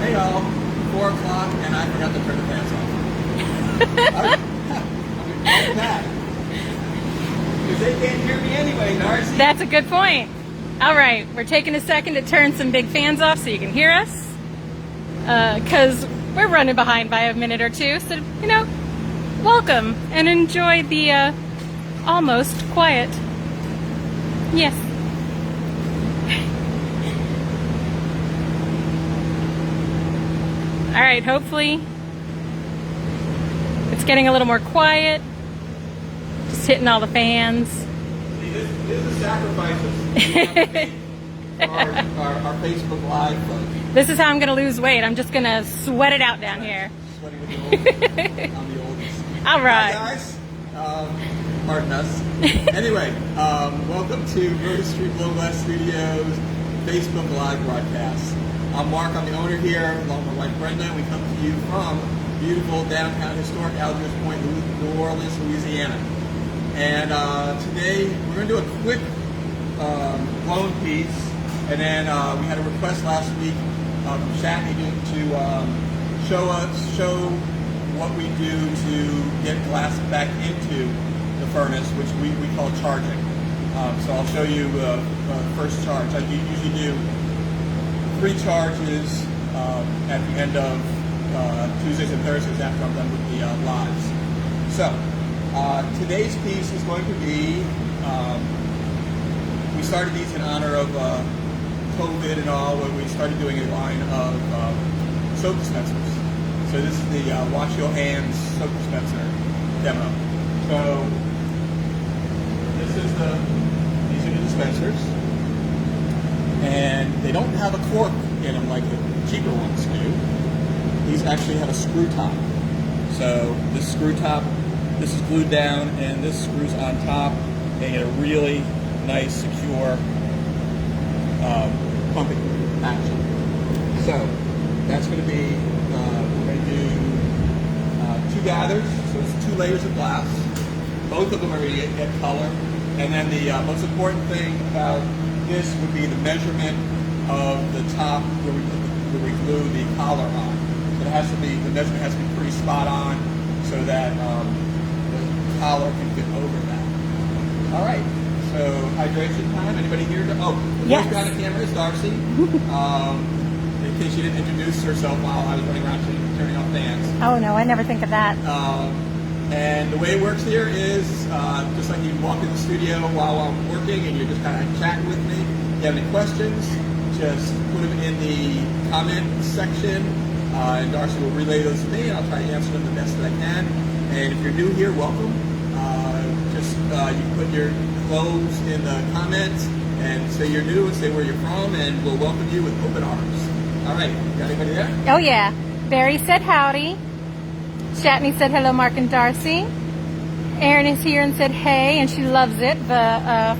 Hey all, 4 o'clock and I forgot to turn the fans off. I'm back. Because they can't hear me anyway, Darcy. That's a good point. All right, we're taking a second to turn some big fans off so you can hear us. Because we're running behind by a minute or two. So, you know, welcome and enjoy the almost quiet. Yes. All right, hopefully it's getting a little more quiet. Just hitting all the fans. See, this is a sacrifice of our Facebook Live folks. This is how I'm going to lose weight. I'm just going to sweat it out down here. Sweating with the oldies. I'm the oldest. All right. Hi guys. Pardon us. Anyway, welcome to Rosetree Glass Studios Facebook Live broadcast. I'm Mark, I'm the owner here, along with my wife Brenda. We come to you from beautiful downtown historic Algiers Point, New Orleans, Louisiana. And today we're going to do a quick blown piece, and then we had a request last week from Shatney to show what we do to get glass back into the furnace, which we call charging. So I'll show you the first charge. I usually do 3 charges at the end of Tuesdays and Thursdays after I'm done with the lives. So today's piece is going to be, we started these in honor of COVID and all, when we started doing a line of soap dispensers. So this is the Wash Your Hands soap dispenser demo. So these are the dispensers. And they don't have a cork in them like the cheaper ones do. These actually have a screw top. So this screw top, this is glued down, and this screws on top, and you get a really nice, secure pumping action. So that's going to be, we're going to do 2 gathers, so it's 2 layers of glass. Both of them are going to get color. And then the most important thing about this would be the measurement of the top where we glue the collar on. So it has to be, the measurement has to be pretty spot on so that the collar can fit over that. All right, so hydration time. Anybody here? The yes. Voice behind the camera is Darcy. In case you didn't introduce herself while I was running around turning off fans. Oh no, I never think of that. And the way it works here is just like you walk in the studio while I'm working and you're just kind of chatting with me. If you have any questions, just put them in the comment section, and Darcy will relay those to me, and I'll try to answer them the best that I can. And if you're new here, welcome. You can put your clothes in the comments and say you're new and say where you're from, and we'll welcome you with open arms. All right, got anybody there? Oh yeah. Barry said howdy. Shatney said hello, Mark and Darcy. Erin is here and said hey, and she loves it, the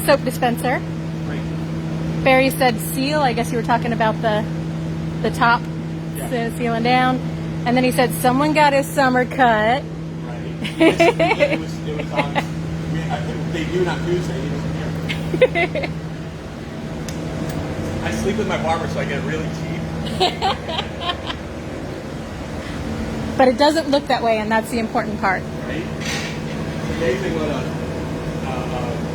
soap dispenser. Great. Barry said seal. I guess you were talking about the top, Yeah. sealing down. And then he said someone got his summer cut. Right. It was on, they do on Tuesday, he wasn't here. I sleep with my barber, so I get it really cheap. But it doesn't look that way, and that's the important part. Right? It's amazing what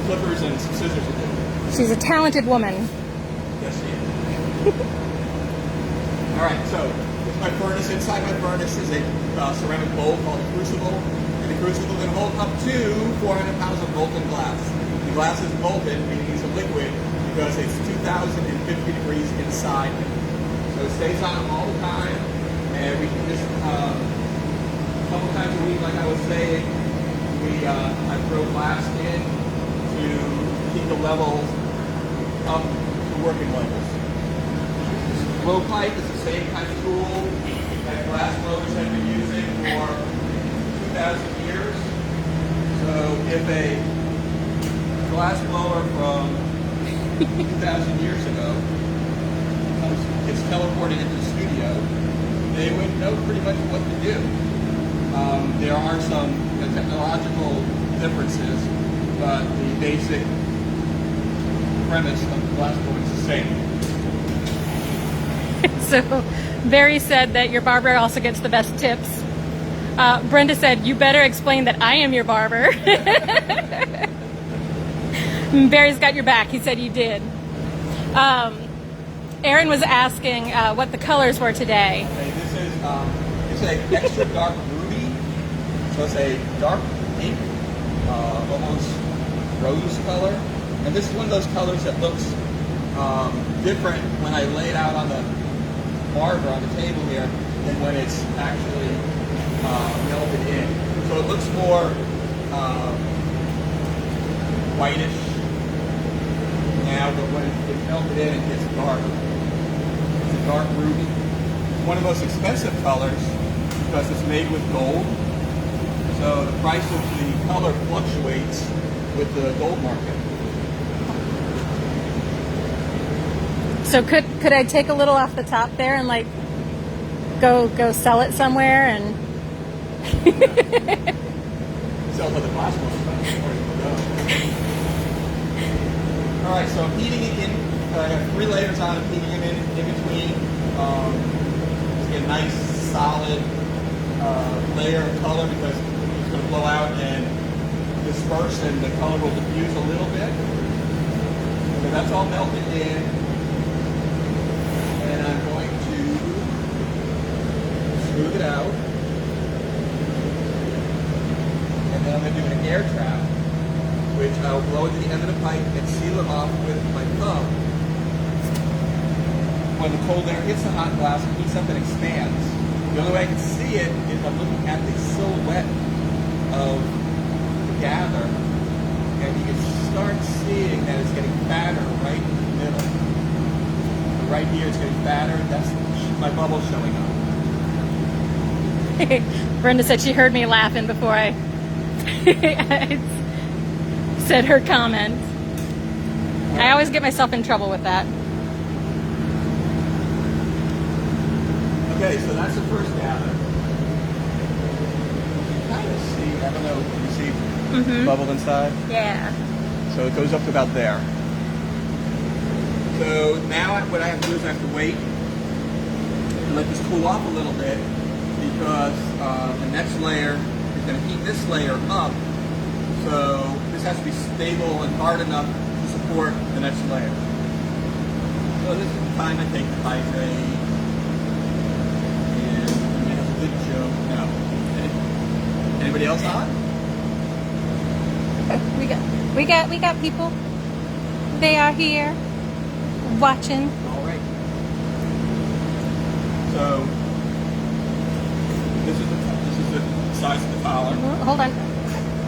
clippers and some scissors will do. She's a talented woman. Yes, she is. All right, so this is my furnace. Inside my furnace is a ceramic bowl called a crucible. And the crucible can hold up to 400 pounds of molten glass. The glass is molten, meaning it's a liquid, because it's 2,050 degrees inside it. So it stays on all the time. And we can just, a couple times a week, like I was saying, I throw glass in to keep the levels up to working levels. Blow pipe is the same kind of tool that glass blowers have been using for 2,000 years. So if a glass blower from 2,000 years ago gets teleported into the studio, they would know pretty much what to do. There are some technological differences, but the basic premise of the glass blowing is the same. So Barry said that your barber also gets the best tips. Brenda said, you better explain that I am your barber. Barry's got your back. He said you did. Aaron was asking what the colors were today. Okay, this is an extra dark ruby. So it's a dark pink, almost rose color. And this is one of those colors that looks different when I lay it out on the marble on the table here than when it's actually melted in. So it looks more whitish now, but when it's melted in, it gets dark. It's a dark ruby. It's one of the most expensive colors because it's made with gold. So the price of the color fluctuates with the gold market. So could I take a little off the top there and like go sell it somewhere and Sell for the glass one. All right, so I'm heating it in. I have 3 layers on. I'm heating them in between to get a nice solid layer of color because it's going to blow out and disperse, and the color will diffuse a little bit. So that's all melted in, and I'm going to smooth it out. And then I'm going to do an air trap, which I'll blow into the end of the pipe and seal it off with my thumb. When the cold air hits the hot glass, it heats up and expands. The only way I can see it is I'm looking at the silhouette of the gather, and you can start seeing that it's getting fatter right in the middle. So right here it's getting fatter, that's my bubble showing up. Brenda said she heard me laughing before I said her comment. I always get myself in trouble with that. Okay, so that's the first gather. You can kind of see, I don't know, can you see the bubble inside? Yeah. So it goes up to about there. So now what I have to do is I have to wait and let this cool off a little bit because the next layer is going to heat this layer up. So this has to be stable and hard enough to support the next layer. So this is the time I take the Hydrate. And that's a good joke. No. Anybody else on? We got people. They are here watching. All right. So this is the size of the collar. Hold on.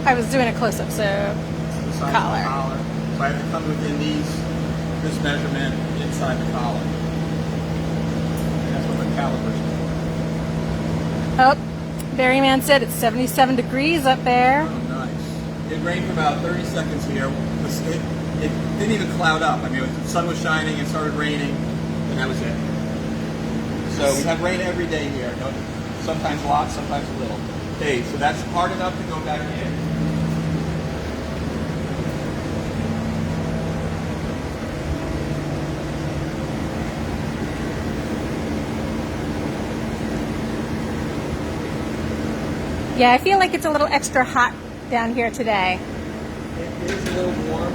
I was doing a close-up, so This is the size collar. of the collar. So I have to come within this measurement inside the collar. And that's what the calipers do. Oh, Barryman said it's 77 degrees up there. Oh, nice. It rained for about 30 seconds here. It didn't even cloud up. I mean, the sun was shining, it started raining, and that was it. So we have rain every day here. Sometimes lots, sometimes a little. Okay, so that's hard enough to go back in. Yeah, I feel like it's a little extra hot down here today. It is a little warm.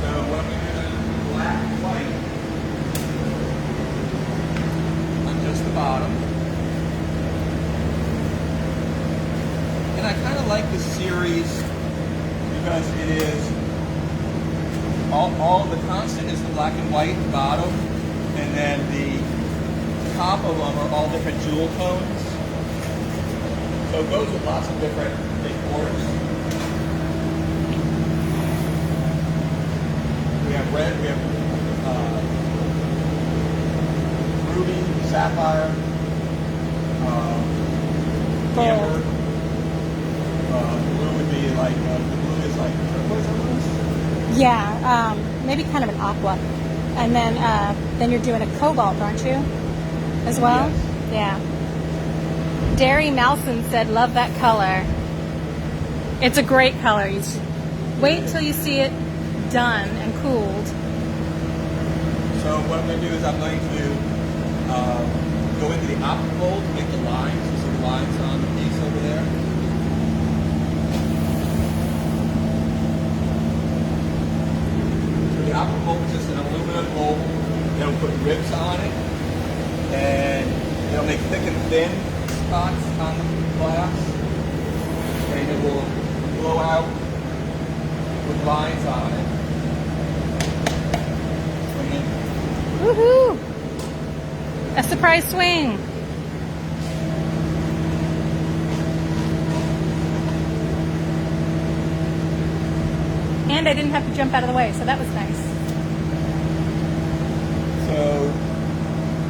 So what I'm going to do is black and white on just the bottom. And I kind of like this series because it is all the constant is the black and white bottom, and then the top of them are all different jewel tones. So it goes with lots of different decors. We have red, we have ruby, sapphire, amber. Blue would be like, the blue is like turquoise almost. Yeah, maybe kind of an aqua. And then you're doing a cobalt, aren't you? As well? Yes. Yeah. Derry Malson said, love that color. It's a great color. Wait till you see it done and cooled. So what I'm going to do is I'm going to go into the Optical to make the lines. You see the lines on the piece over there? So the Optical is just an aluminum mold. It'll put ribs on it, and it'll make thick and thin spots on the glass, and it will blow out with lines on it. Woohoo! A surprise swing. And I didn't have to jump out of the way, so that was nice. So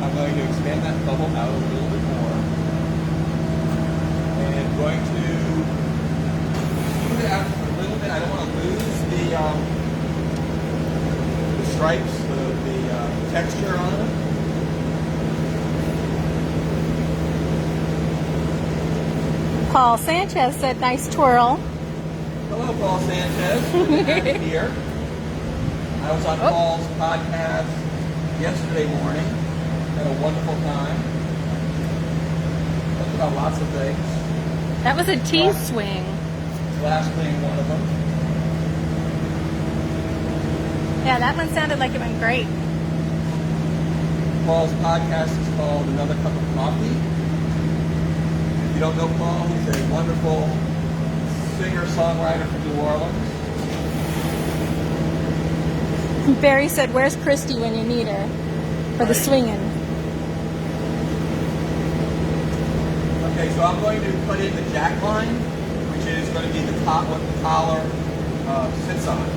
I'm going to expand that bubble out a little bit more. And I'm going to smooth it out a little bit. I don't want to lose the stripes, the texture on it. Paul Sanchez said, nice twirl. Hello, Paul Sanchez. Good to have you here. I was on Paul's podcast yesterday morning. Had a wonderful time. Talked about lots of things. That was a T-swing. Glass being one of them. Yeah, that one sounded like it went great. Paul's podcast is called Another Cup of Coffee. If you don't know Paul, he's a wonderful singer-songwriter from New Orleans. Barry said, where's Christy when you need her for the swinging? Okay, so I'm going to put in the jack line, which is going to be the top what the collar sits on.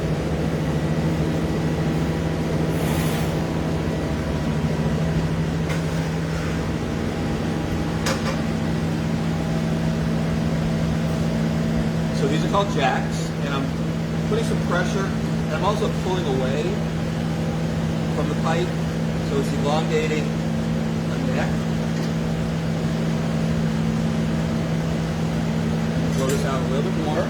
So these are called jacks, and I'm putting some pressure, and I'm also pulling away from the pipe, so it's elongating the neck. Blow this out a little bit more.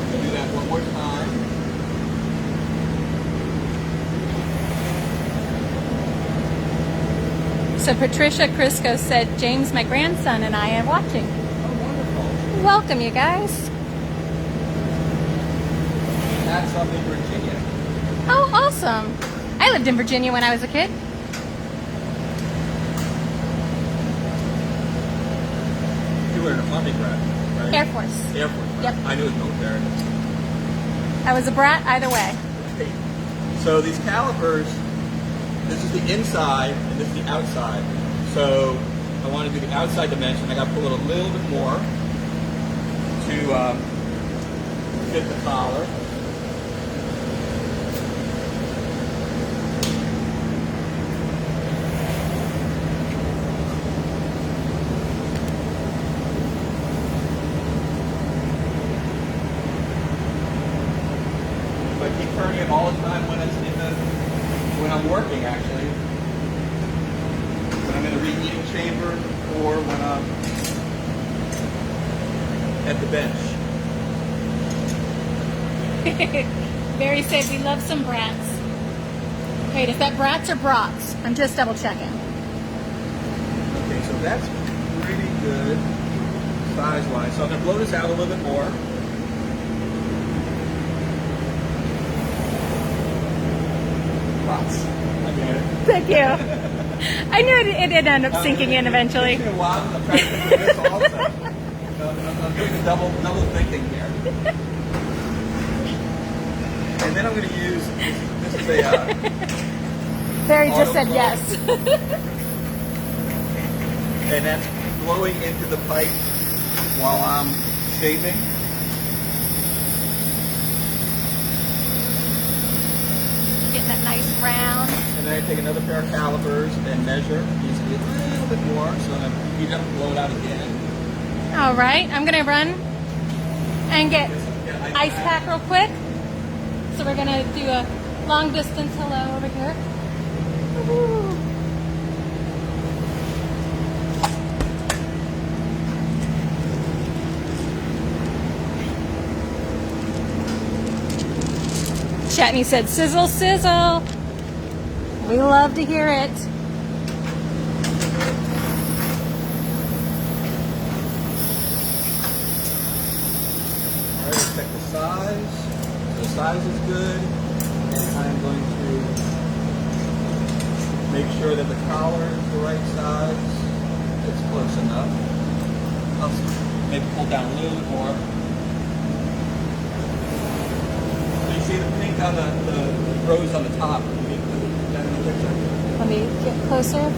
I'll do that one more time. So Patricia Crisco said, James, my grandson, and I are watching. Oh, wonderful. Welcome, you guys. That's up in Virginia. Oh, awesome. I lived in Virginia when I was a kid. You were in a Army brat, right? Air Force. Air Force. Yep. I knew it was military. I was a brat either way. Okay. So these calipers, this is the inside and this is the outside. So I want to do the outside dimension. I got to pull it a little bit more to fit the collar. So I keep turning it all the time when it's when I'm working, actually. When I'm in a reheating chamber or when I'm at the bench. Barry said we love some brats. Wait, is that brats or brats? I'm just double checking. Okay, so that's pretty good size-wise. So I'm going to blow this out a little bit more. Lots. I get it. Thank you. I knew it'd end up sinking in eventually. It's been a while. I'm trying to think of this also. So I'm doing the double thinking here. And then I'm going to use, this is a... Barry just said yes. And that's blowing into the pipe while I'm shaping. Getting that nice round. And then I take another pair of calipers and measure. Needs to be a little bit more, so I'm going to heat it up and blow it out again. All right, I'm going to run and get ice pack real quick. So we're going to do a long distance hello over here. Woo-hoo. Chatney said, sizzle, sizzle. We love to hear it. All right, let's check the size. The size is good, and I'm going to make sure that the collar is the right size. It's close enough. I'll maybe pull down a little bit more. So you see the pink on the rose on the top. Can you put that in the picture? Let me get closer.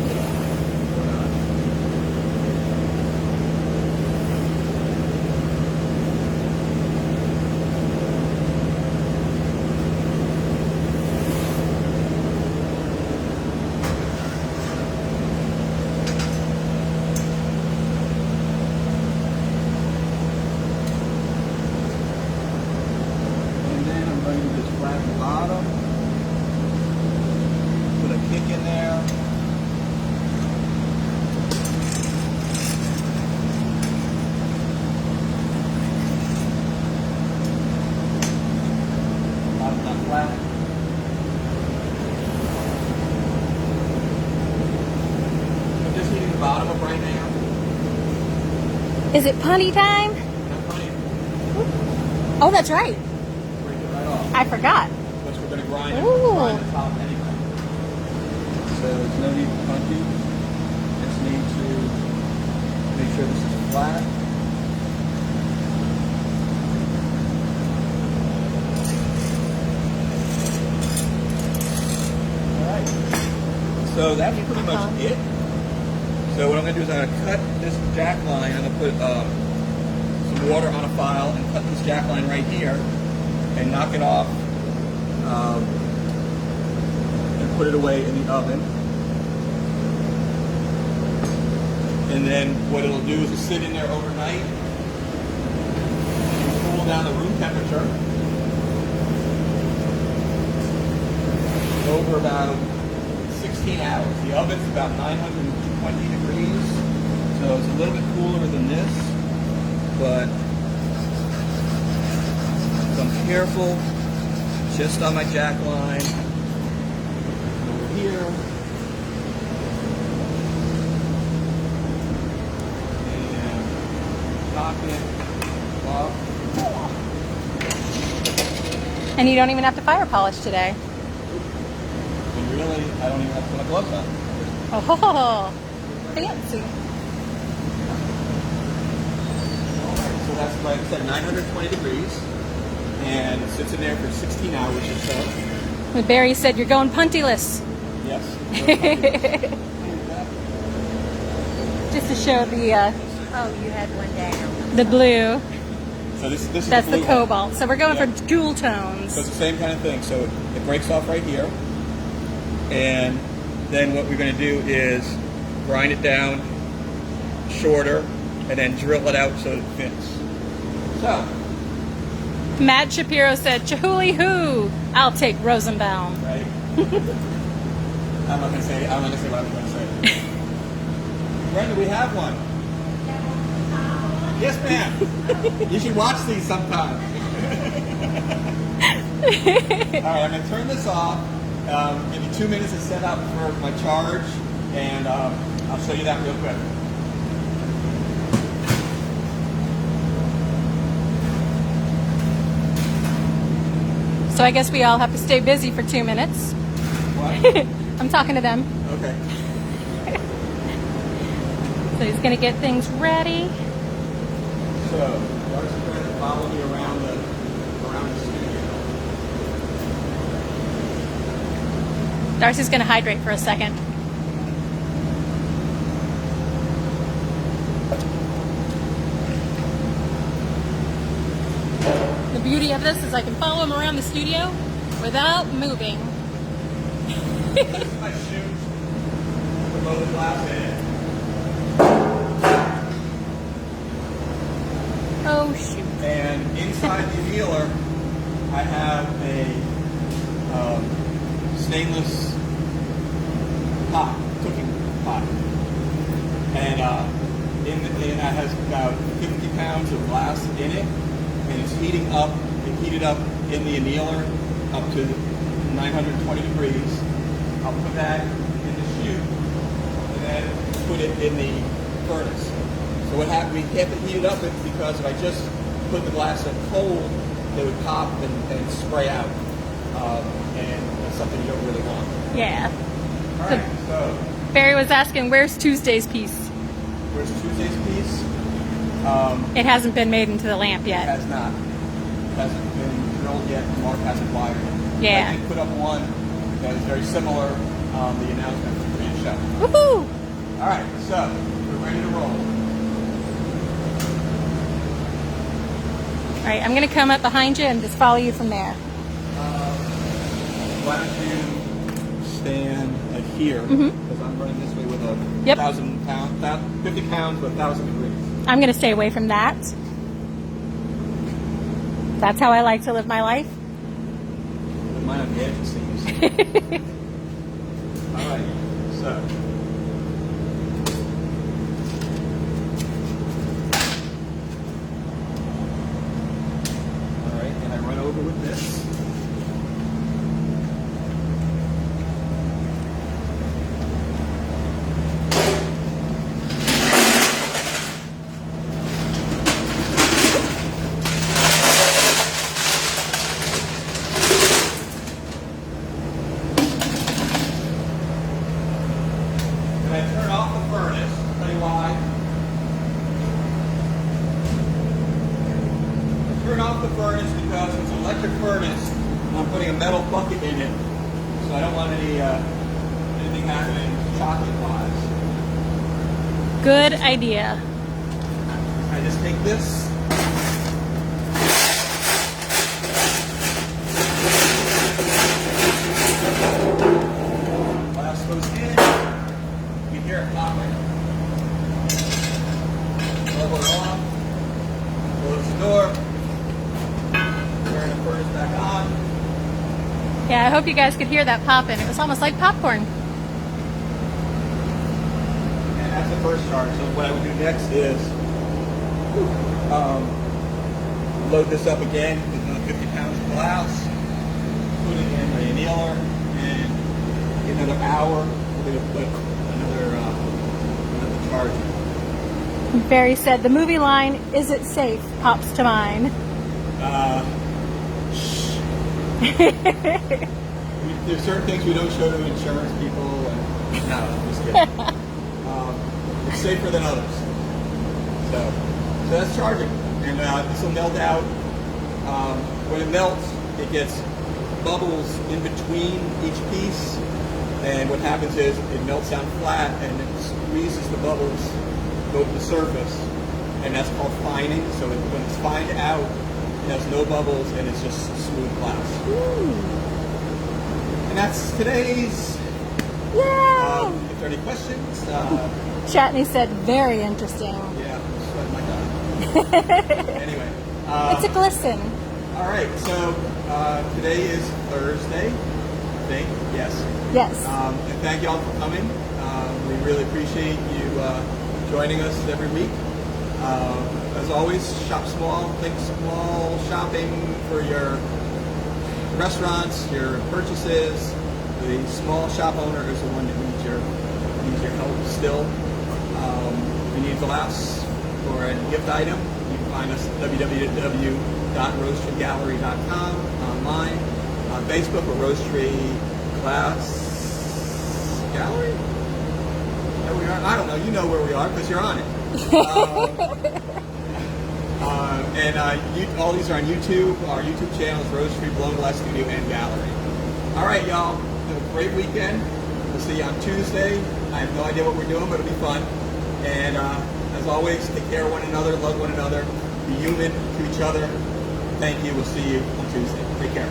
Is it punty time? Oh, that's right. Break it right off. I forgot. Which we're going to grind the top anyway. So there's no need for punty. Just need to make sure this is flat. Alright. So that's pretty much it. So what I'm going to do is I'm going to cut this jack line. I'm going to put some water on a file and cut this jack line right here and knock it off and put it away in the oven. And then what it'll do is it'll sit in there overnight and cool down the room temperature over about 16 hours. The oven's about 920 degrees, so it's a little bit cooler than this, but if I'm careful, just on my jack line, over here, and knock it off. And you don't even have to fire polish today. And really, I don't even have to put my gloves on. Oh, fancy. So that's, like I said, 920 degrees, and it sits in there for 16 hours or so. Barry said you're going puntyless. Yes. Just to show the Oh, you had one down. the blue. So this is That's the the blue cobalt. one. So we're going Yeah. for jewel tones. So it's the same kind of thing. So it breaks off right here, and then what we're going to do is grind it down shorter and then drill it out so it fits. So, Matt Shapiro said, Chihuly hoo, I'll take Rosenbaum. right? I'm not going to say what I'm going to say. Brenda, we have one. Yes, ma'am. You should watch these sometime. All right, I'm going to turn this off. Give me 2 minutes to set up for my charge, and I'll show you that real quick. So I guess we all have to stay busy for 2 minutes. What? I'm talking to them. Okay. So he's going to get things ready. So, Darcy's going to follow me around the studio. Darcy's going to hydrate for a second. The beauty of this is I can follow him around the studio without moving. This is my chute below the glass head. Oh, shoot. And inside the annealer, I have a stainless pot, cooking pot. And it has about 50 pounds of glass in it. And it's heating up, it heated up in the annealer up to 920 degrees. I'll put that in the chute and then put it in the furnace. So what happens, we have to heat it up because if I just put the glass in cold, it would pop and spray out. And that's something you don't really want. Yeah. All right, so Barry was asking, where's Tuesday's piece? where's Tuesday's piece? It hasn't been made into the lamp It yet. has not. It hasn't been drilled yet. Mark hasn't wired it. Yeah. I did put up one that is very similar. The announcement for the show. Woohoo! All right, so we're ready to roll. All right, I'm going to come up behind you and just follow you from there. Why don't you stand like here? Because I'm running this way with a 1,000 pound, 50 pounds with 1,000 degrees. I'm going to stay away from that. That's how I like to live my life. With mine on the edge, it seems. All right, so. All right, and I run over with this. I turn off the furnace. I'll tell you why. I turn off the furnace because it's an electric furnace and I'm putting a metal bucket in it. So I don't want anything happening chocolate wise. Good idea. I just take this. Glass goes in. You hear it popping. Level it off. Close the door. Turn the furnace back on. Yeah, I hope you guys could hear that popping. It was almost like popcorn. And that's the first charge. So what I would do next is load this up again with another 50 pounds of glass. Put it in the annealer and in another hour we're going to put another charge. Barry said, the movie line, "Is it safe?" pops to mind. There's certain things we don't show to insurance people. And, no, I'm just kidding. It's safer than others. So that's charging. And this will melt out. When it melts, it gets bubbles in between each piece. And what happens is it melts down flat and it squeezes the bubbles, go to the surface. And that's called fining. So when it's fined out, it has no bubbles and it's just smooth glass. Ooh. And that's today's. Yay! If there are any questions, Chatney said, very interesting. yeah, sweat my God. Anyway. It's a glisten. All right, so today is Thursday, I think. Yes. Yes. And thank you all for coming. We really appreciate you joining us every week. As always, shop small, think small shopping for your restaurants, your purchases. The small shop owner is the one that needs your help still. If you need glass or a gift item, you can find us at www.rosetreegallery.com online, on Facebook or Rosetree Glass Gallery. There we are. I don't know. You know where we are because you're on it. And all these are on YouTube. Our YouTube channel is Rosetree Blown Glass Studio and Gallery. All right, y'all. Have a great weekend. We'll see you on Tuesday. I have no idea what we're doing, but it'll be fun. And as always, take care of one another, love one another, be human to each other. Thank you. We'll see you on Tuesday. Take care.